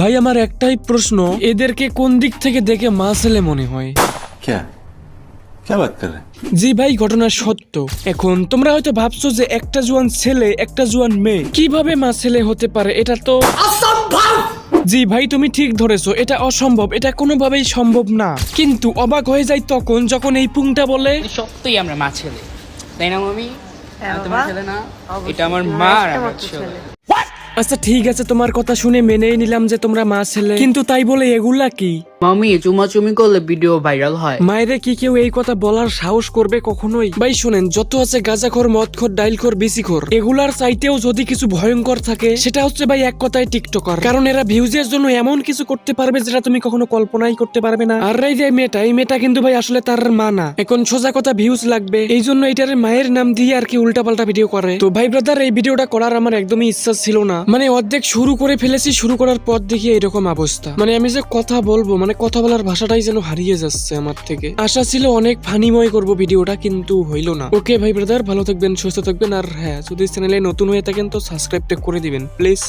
ভাই আমার একটাই প্রশ্ন, এদেরকে কোন দিক থেকে দেখে মা ছেলে মনে হয়? क्या बात कर रहे हैं? জি ভাই, ঘটনা সত্য। এখন তোমরা হয়তো ভাবছো যে একটা জোয়ান ছেলে একটা জোয়ান মেয়ে কিভাবে মা ছেলে হতে পারে, এটা তো অসম্ভব। জি ভাই, তুমি ঠিক ধরেছো, এটা অসম্ভব, এটা কোনোভাবেই সম্ভব না। কিন্তু অবাক হয়ে যায় তখন যখন এই পুংটা বলে সত্যিই আমরা মা ছেলে, তাই না মামি? হ্যাঁ তোমার বাবা, ছেলে না, অবশ্যই। এটা আমার তুমি মা আর একটা আমার মাত্র ছেলে। ছেলে। আচ্ছা ঠিক আছে, তোমার কথা শুনে মেনেই নিলাম যে তোমরা মা ছেলে, কিন্তু তাই বলে এগুলা কি? মামি চুমাচুমি করলে ভিডিও ভাইরাল হয়। মায়েরে কি কেউ এই কথা বলার সাহস করবে কখনোই? ভাই শুনেন, যত আছে গাঁজাখোর, মদখোর, ডাইলখোর, বিসিখোর, এগুলার চাইতেও যদি কিছু ভয়ঙ্কর থাকে সেটা হচ্ছে ভাই এক কথায় টিকটকার। কারণ এরা ভিউজের জন্য এমন কিছু করতে পারবে যেটা তুমি কখনো কল্পনাই করতে পারবে না। আর এই যে মেয়েটা, এই মেয়েটা কিন্তু ভাই আসলে তার মা না। এখন সোজা কথা ভিউজ লাগবে, এই জন্য এটার মায়ের নাম দিয়ে আর কি উল্টাপাল্টা ভিডিও করে। তো ভাই ব্রাদার, এই ভিডিওটা করার আমার একদমই ইচ্ছা ছিল না। মানে অর্ধেক শুরু করে ফেলেছি, শুরু করার পর দেখি এরকম অবস্থা। মানে আমি যে কথা বলবো, মানে কথা বলার ভাষাটাই যেন হারিয়ে যাচ্ছে আমার থেকে। আশা ছিল অনেক ফানিময় করব ভিডিওটা, কিন্তু হইলো না। ওকে ভাই ব্রাদার, ভালো থাকবেন, সুস্থ থাকবেন, আর হ্যাঁ, যদি চ্যানেলে নতুন হয়ে থাকেন তো সাবস্ক্রাইবটা করে দিবেন প্লিজ।